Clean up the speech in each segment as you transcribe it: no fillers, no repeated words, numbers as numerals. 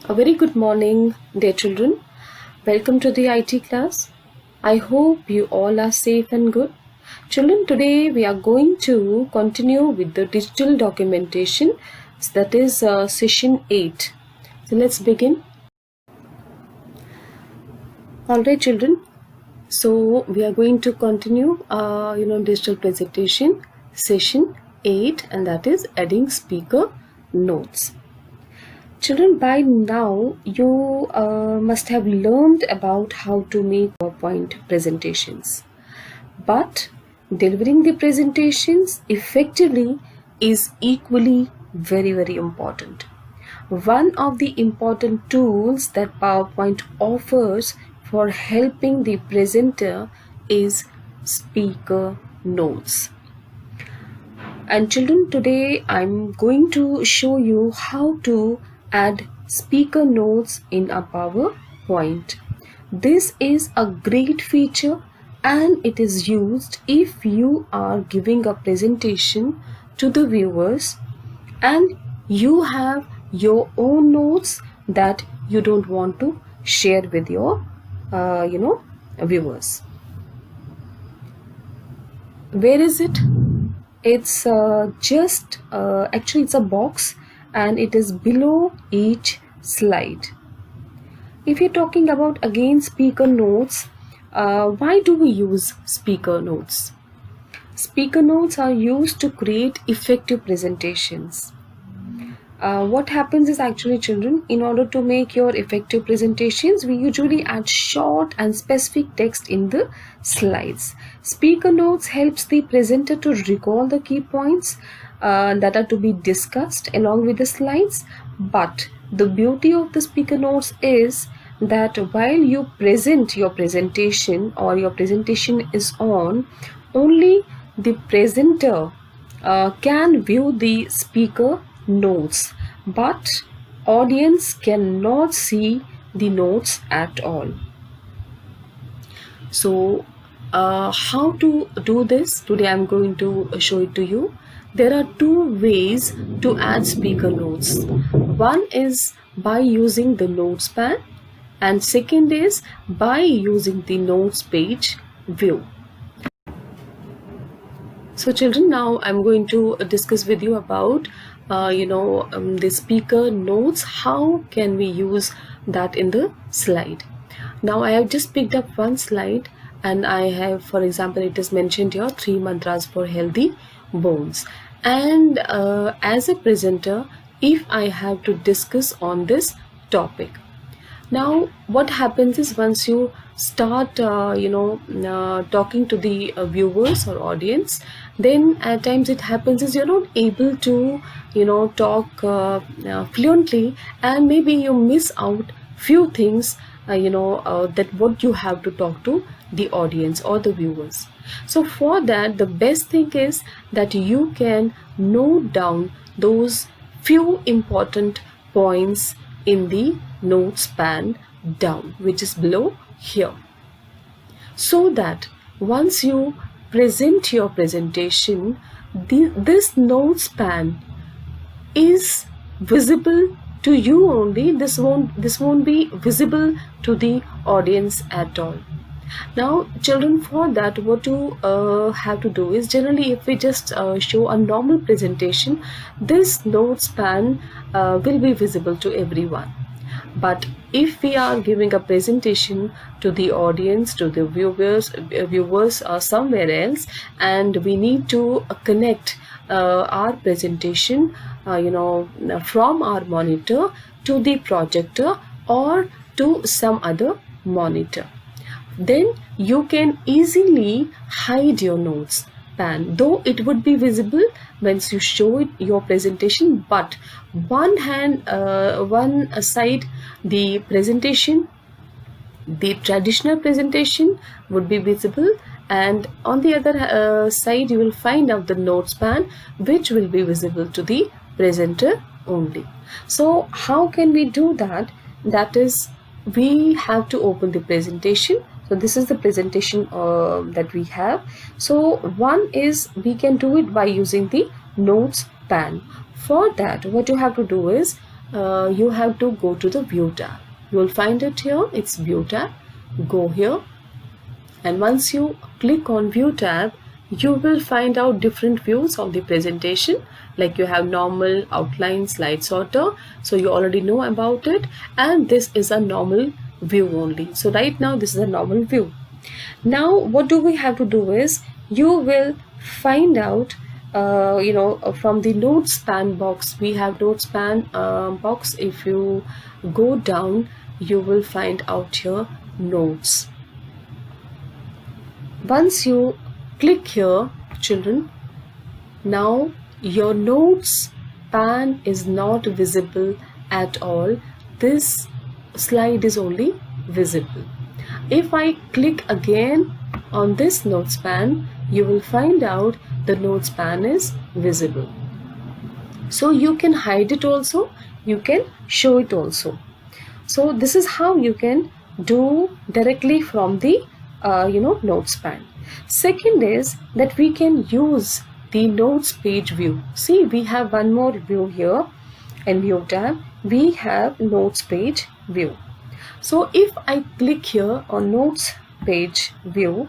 A very good morning, dear children. Welcome to the IT class. I hope you all are safe and good. Children, today we are going to continue with the digital documentation, that is session 8. So let's begin. Alright children, so we are going to continue digital presentation session 8, and that is adding speaker notes. Children, by now you must have learned about how to make PowerPoint presentations. But delivering the presentations effectively is equally very important. One of the important tools that PowerPoint offers for helping the presenter is speaker notes. And children, today I'm going to show you how to add speaker notes in a PowerPoint. This is a great feature and it is used if you are giving a presentation to the viewers and you have your own notes that you don't want to share with your viewers. Where is it? It's actually it's a box and it is below each slide. If you're talking about again speaker notes, why do we use speaker notes? Speaker notes are used to create effective presentations. What happens is actually, children, in order to make your effective presentations, we usually add short and specific text in the slides. Speaker notes helps the presenter to recall the key points that are to be discussed along with the slides. But the beauty of the speaker notes is that while you present your presentation or your presentation is on, only the presenter can view the speaker notes, but audience cannot see the notes at all. So how to do this? Today I'm going to show it to you. There are two ways to add speaker notes. One is by using the notes pan and second is by using the notes page view. So children, now I'm going to discuss with you about the speaker notes. How can we use that in the slide? Now I have just picked up one slide and I have, for example, it is mentioned here 3 mantras for healthy bones, and as a presenter, if I have to discuss on this topic, now what happens is once you start talking to the viewers or audience, then at times it happens is you're not able to talk fluently, and maybe you miss out few things that what you have to talk to the audience or the viewers. So for that, the best thing is that you can note down those few important points in the notes pan down, which is below here, so that once you present your presentation, this notes pan is visible to you only. This won't be visible to the audience at all. Now children, for that what you have to do is, generally if we just show a normal presentation, this notes pan will be visible to everyone. But if we are giving a presentation to the audience, to the viewers somewhere else, and we need to connect our presentation from our monitor to the projector or to some other monitor, then you can easily hide your notes pan, though it would be visible once you show it your presentation, but one side the presentation, the traditional presentation would be visible, and on the other side you will find out the notes pan, which will be visible to the presenter only. So how can we do that? That is, we have to open the presentation. So this is the presentation that we have. So one is, we can do it by using the notes pan. For that, what you have to do is, you have to go to the View tab. You will find it here. It's View tab. Go here, and once you click on View tab, you will find out different views of the presentation. Like you have normal, outline, slide sorter. So you already know about it, and this is a normal view only. So right now this is a normal view. Now what do we have to do is, you will find out from the notes pan box. We have notes pan box. If you go down, you will find out here notes. Once you click here, children, now your notes pan is not visible at all. This slide is only visible. If I click again on this notes pan, you will find out the notes pan is visible. So you can hide it also, you can show it also. So this is how you can do directly from the notes pan. Second is that we can use the notes page view. See, we have one more view here in View tab. We have notes page view. So if I click here on notes page view,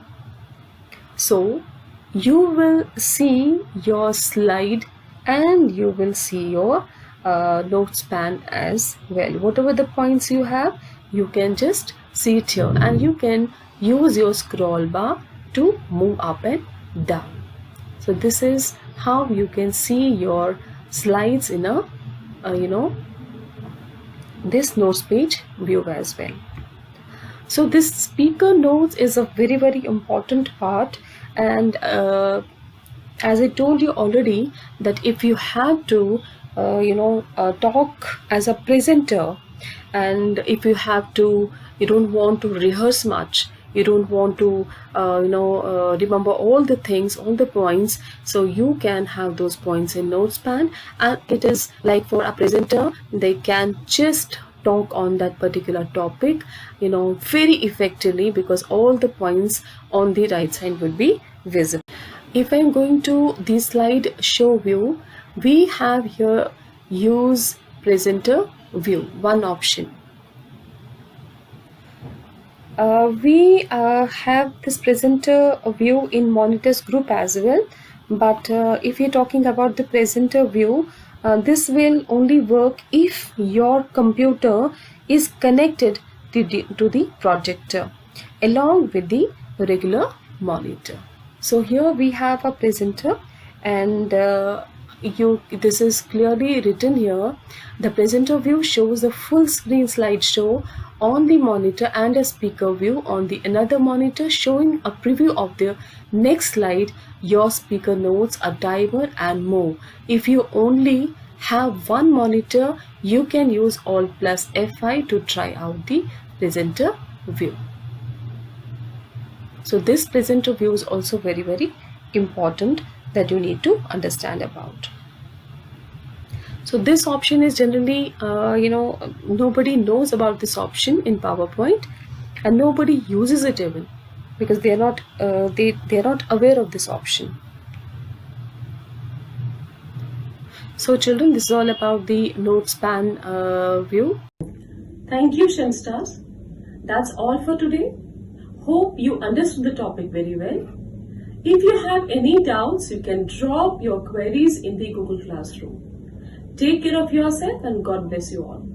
so you will see your slide and you will see your notes pan as well. Whatever the points you have, you can just see it here, and you can use your scroll bar to move up and down. So this is how you can see your slides in a this notes page view as well. So this speaker notes is a very, very important part, and as I told you already, that if you have to talk as a presenter, and if you don't want to rehearse much, you don't want to remember all the things, all the points, so you can have those points in notes pan, and it is like for a presenter, they can just talk on that particular topic very effectively, because all the points on the right side will be visible. If I'm going to the slide show view, we have here use presenter view, one option. We have this presenter view in monitors group as well, but if you're talking about the presenter view, this will only work if your computer is connected to the projector along with the regular monitor. So here we have a presenter, and this is clearly written here. The presenter view shows the full screen slideshow on the monitor and a speaker view on the another monitor, showing a preview of the next slide, your speaker notes, a timer and more. If you only have one monitor, you can use Alt plus F5 to try out the presenter view. So this presenter view is also very, very important that you need to understand about. So this option is generally, nobody knows about this option in PowerPoint, and nobody uses it even, because they are not aware of this option. So children, this is all about the notes pan view. Thank you, Shemstars. That's all for today. Hope you understood the topic very well. If you have any doubts, you can drop your queries in the Google Classroom. Take care of yourself, and God bless you all.